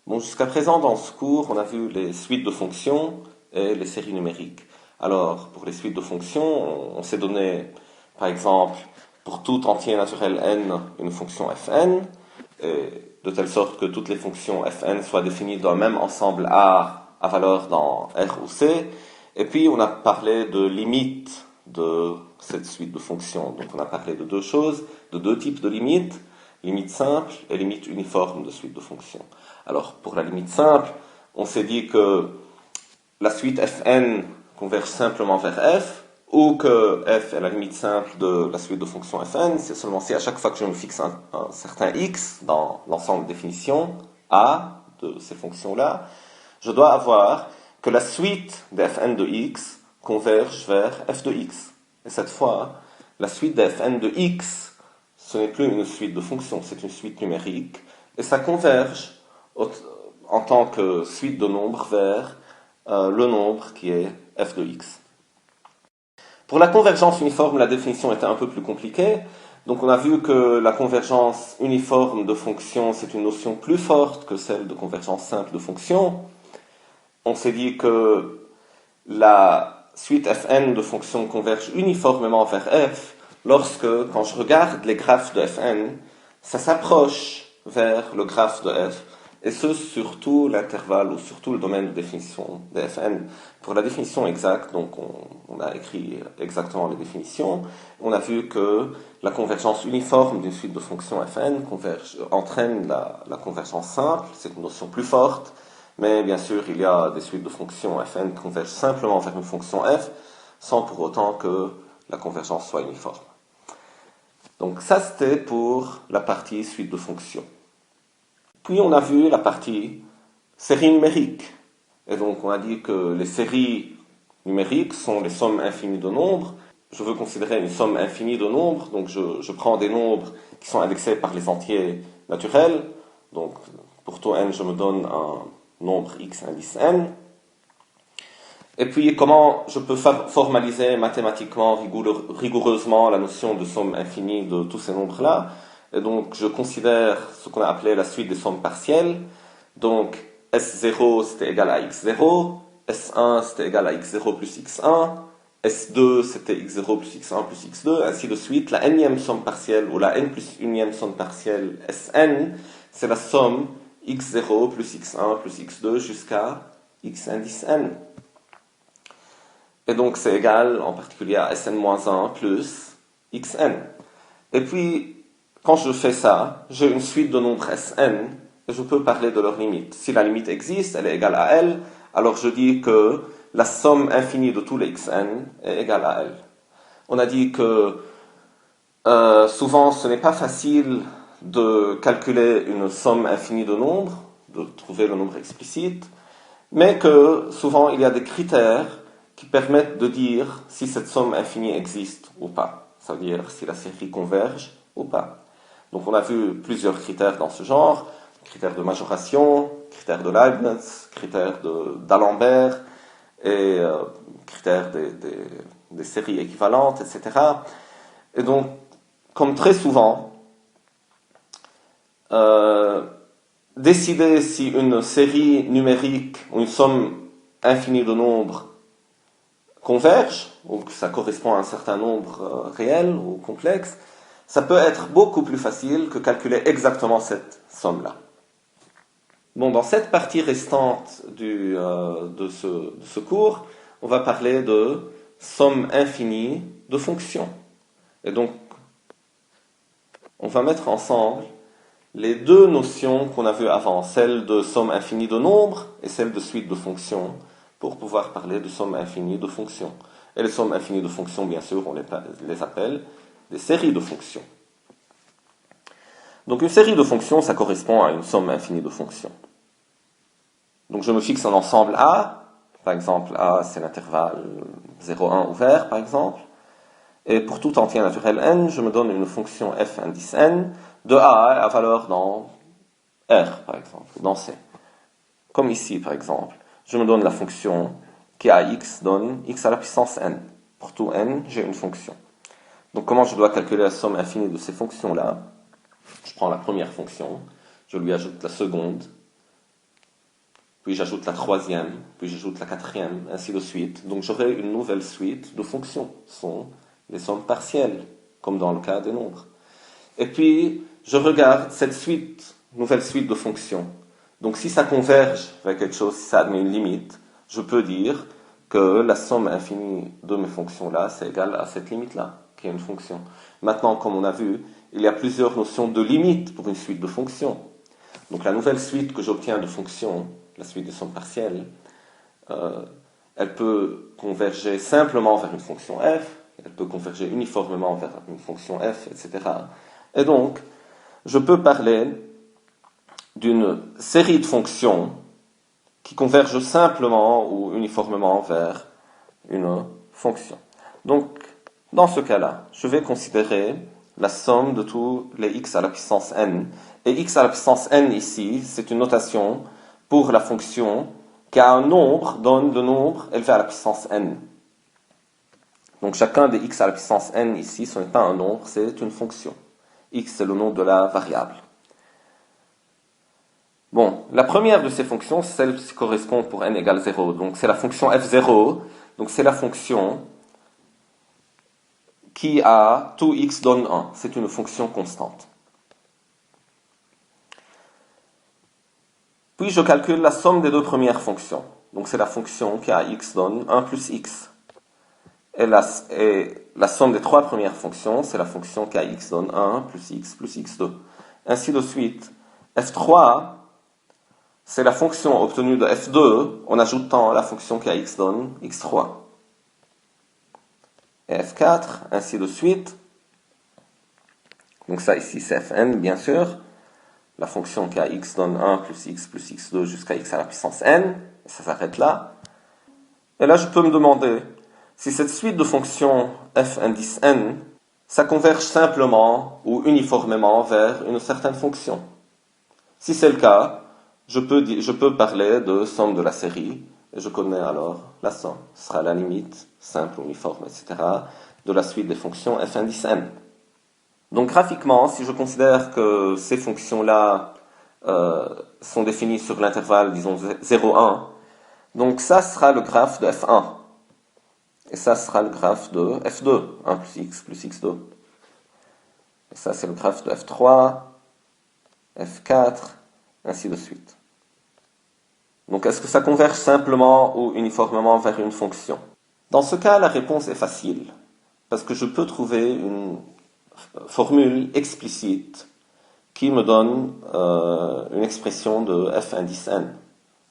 Bon, jusqu'à présent, dans ce cours, on a vu les suites de fonctions et les séries numériques. Alors, pour les suites de fonctions, on s'est donné, par exemple, pour tout entier naturel n, une fonction fn, et de telle sorte que toutes les fonctions fn soient définies d'un même ensemble A à valeur dans R ou C. Et puis, on a parlé de limites de cette suite de fonctions. Donc, on a parlé de deux choses, de deux types de limites, limite simple et limite uniforme de suite de fonctions. Alors, pour la limite simple, on s'est dit que la suite fn converge simplement vers f, ou que f est la limite simple de la suite de fonctions fn, c'est seulement si à chaque fois que je me fixe un certain x dans l'ensemble de définitions A de ces fonctions-là, je dois avoir que la suite de fn de x converge vers f de x. Et cette fois, la suite de fn de x, ce n'est plus une suite de fonctions, c'est une suite numérique, et ça converge en tant que suite de nombres vers le nombre qui est f de x. Pour la convergence uniforme, la définition était un peu plus compliquée. Donc on a vu que la convergence uniforme de fonctions, c'est une notion plus forte que celle de convergence simple de fonctions. On s'est dit que la suite fn de fonctions converge uniformément vers f lorsque, quand je regarde les graphes de fn, ça s'approche vers le graphe de f, et ce, sur tout l'intervalle ou sur tout le domaine de définition de fn. Pour la définition exacte, donc on a écrit exactement les définitions, on a vu que la convergence uniforme d'une suite de fonctions fn entraîne la convergence simple, c'est une notion plus forte, mais bien sûr, il y a des suites de fonctions fn qui convergent simplement vers une fonction f, sans pour autant que la convergence soit uniforme. Donc ça, c'était pour la partie suite de fonctions. Puis on a vu la partie série numérique. Et donc on a dit que les séries numériques sont les sommes infinies de nombres. Je veux considérer une somme infinie de nombres, donc je prends des nombres qui sont indexés par les entiers naturels. Donc pour tout n, je me donne un nombre x indice n. Et puis, comment je peux formaliser mathématiquement, rigoureusement la notion de somme infinie de tous ces nombres-là? Et donc, je considère ce qu'on a appelé la suite des sommes partielles. Donc, S0, c'était égal à X0, S1, c'était égal à X0 plus X1, S2, c'était X0 plus X1 plus X2, ainsi de suite. La nème somme partielle, ou la n plus unième somme partielle, Sn, c'est la somme X0 plus X1 plus X2 jusqu'à X indice n. Et donc, c'est égal en particulier à Sn-1 plus Xn. Et puis, quand je fais ça, j'ai une suite de nombres Sn, et je peux parler de leur limite. Si la limite existe, elle est égale à L, alors je dis que la somme infinie de tous les Xn est égale à L. On a dit que souvent, ce n'est pas facile de calculer une somme infinie de nombres, de trouver le nombre explicite, mais que souvent, il y a des critères qui permettent de dire si cette somme infinie existe ou pas. Ça veut dire si la série converge ou pas. Donc on a vu plusieurs critères dans ce genre, critères de majoration, critères de Leibniz, critères d'Alembert et critères des séries équivalentes, etc. Et donc, comme très souvent, décider si une série numérique ou une somme infinie de nombres converge, ou que ça correspond à un certain nombre réel ou complexe, ça peut être beaucoup plus facile que calculer exactement cette somme-là. Bon, dans cette partie restante de ce cours, on va parler de somme infinie de fonctions. Et donc, on va mettre ensemble les deux notions qu'on a vues avant, celle de somme infinie de nombres et celle de suite de fonctions, pour pouvoir parler de somme infinie de fonctions. Et les sommes infinies de fonctions, bien sûr, on les appelle des séries de fonctions. Donc une série de fonctions, ça correspond à une somme infinie de fonctions. Donc je me fixe un ensemble A, par exemple A c'est l'intervalle 0,1 ouvert par exemple, et pour tout entier naturel n, je me donne une fonction f indice n de A à valeur dans R par exemple, dans C. Comme ici par exemple, je me donne la fonction qui à x donne x à la puissance n. Pour tout n, j'ai une fonction. Donc comment je dois calculer la somme infinie de ces fonctions-là? Je prends la première fonction, je lui ajoute la seconde, puis j'ajoute la troisième, puis j'ajoute la quatrième, ainsi de suite. Donc j'aurai une nouvelle suite de fonctions. Ce sont les sommes partielles, comme dans le cas des nombres. Et puis, je regarde cette suite, nouvelle suite de fonctions. Donc si ça converge vers quelque chose, si ça admet une limite, je peux dire que la somme infinie de mes fonctions-là, c'est égal à cette limite-là, qui est une fonction. Maintenant, comme on a vu, il y a plusieurs notions de limite pour une suite de fonctions. Donc la nouvelle suite que j'obtiens de fonctions, la suite des sommes partielles, elle peut converger simplement vers une fonction f, elle peut converger uniformément vers une fonction f, etc. Et donc, je peux parler d'une série de fonctions qui convergent simplement ou uniformément vers une fonction. Donc, dans ce cas-là, je vais considérer la somme de tous les x à la puissance n. Et x à la puissance n ici, c'est une notation pour la fonction qui a un nombre, donne le nombre élevé à la puissance n. Donc chacun des x à la puissance n ici, ce n'est pas un nombre, c'est une fonction. X, c'est le nom de la variable. Bon, la première de ces fonctions, c'est celle qui correspond pour n égale 0. Donc c'est la fonction f0. Donc c'est la fonction qui a tout x donne 1. C'est une fonction constante. Puis je calcule la somme des deux premières fonctions. Donc c'est la fonction qui a x donne 1 plus x. Et la somme des trois premières fonctions, c'est la fonction qui a x donne 1 plus x2. Ainsi de suite. f3, c'est la fonction obtenue de f2 en ajoutant la fonction qui a x donne x3. Et f4, ainsi de suite. Donc ça ici c'est fn bien sûr. La fonction qui a x donne 1 plus x2 jusqu'à x à la puissance n. Et ça s'arrête là. Et là je peux me demander si cette suite de fonctions f indice n, ça converge simplement ou uniformément vers une certaine fonction. Si c'est le cas, je peux parler de somme de la série, et je connais alors la somme. Ce sera la limite, simple, uniforme, etc., de la suite des fonctions f indice n. Donc graphiquement, si je considère que ces fonctions-là sont définies sur l'intervalle, disons, 0, 1, donc ça sera le graphe de f1. Et ça sera le graphe de f2, 1 plus x2. Et ça, c'est le graphe de f3, f4, ainsi de suite. Donc, est-ce que ça converge simplement ou uniformément vers une fonction? Dans ce cas, la réponse est facile, parce que je peux trouver une formule explicite qui me donne une expression de f indice n.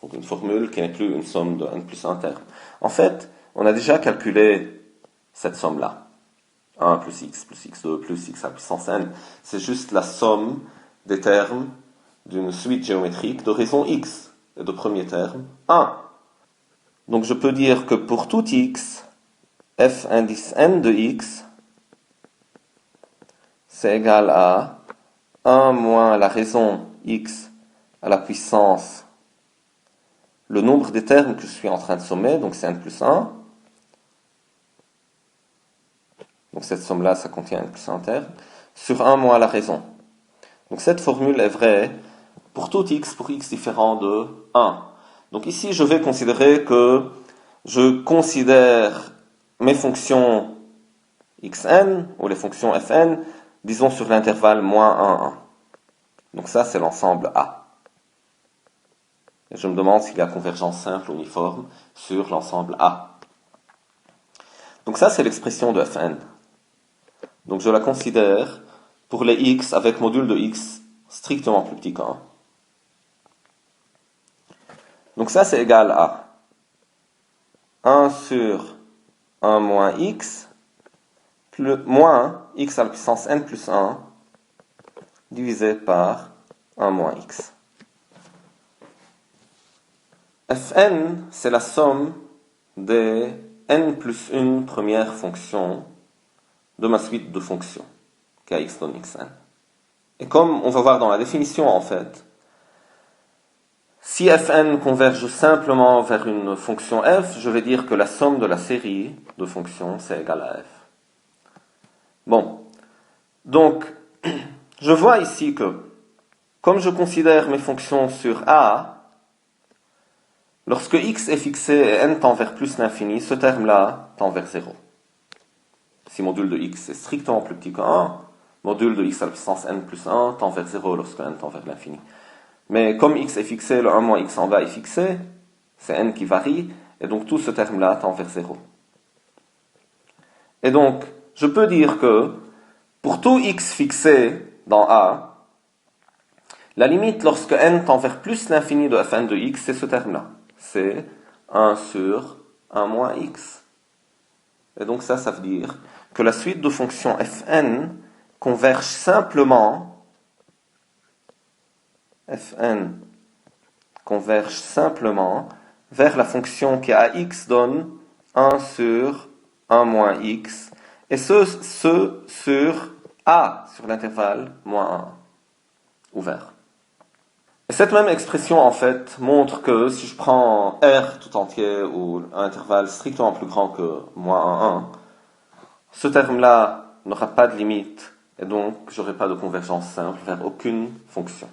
Donc, une formule qui n'est plus une somme de n plus un terme. En fait, on a déjà calculé cette somme-là. 1 plus x2 plus x à la puissance n. C'est juste la somme des termes d'une suite géométrique de raison x. Et de premier terme, 1. Donc je peux dire que pour tout x, f indice n de x, c'est égal à 1 moins la raison x à la puissance, le nombre des termes que je suis en train de sommer, donc c'est n plus 1. Donc cette somme-là, ça contient n plus 1 terme, sur 1 moins la raison. Donc cette formule est vraie pour tout x, pour x différent de 1. Donc ici, je vais considérer que je considère mes fonctions xn, ou les fonctions fn, disons sur l'intervalle moins 1, 1. Donc ça, c'est l'ensemble A. Et je me demande s'il y a convergence simple ou uniforme sur l'ensemble A. Donc ça, c'est l'expression de fn. Donc je la considère pour les x avec module de x strictement plus petit qu'un. Donc ça, c'est égal à 1 sur 1 moins x, plus, moins x à la puissance n plus 1, divisé par 1 moins x. Fn, c'est la somme des n plus 1 premières fonctions de ma suite de fonctions, qui a x donne xn. Et comme on va voir dans la définition, en fait, si fn converge simplement vers une fonction f, je vais dire que la somme de la série de fonctions, c'est égal à f. Bon, donc, je vois ici que, comme je considère mes fonctions sur A, Lorsque x est fixé et n tend vers plus l'infini, ce terme-là tend vers 0. Si module de x est strictement plus petit que 1, module de x à la puissance n plus 1 tend vers 0 lorsque n tend vers l'infini. Mais comme x est fixé, le 1 moins x en bas est fixé, c'est n qui varie, et donc tout ce terme-là tend vers 0. Et donc, je peux dire que pour tout x fixé dans A, la limite lorsque n tend vers plus l'infini de fn de x, c'est ce terme-là. C'est 1 sur 1 moins x. Et donc ça veut dire que la suite de fonctions fn converge simplement vers la fonction qui à x donne 1 sur 1 moins x, et ce sur a, sur l'intervalle moins 1, ouvert. Et cette même expression, en fait, montre que si je prends R tout entier ou un intervalle strictement plus grand que moins 1, ce terme-là n'aura pas de limite, et donc j'aurai pas de convergence simple vers aucune fonction.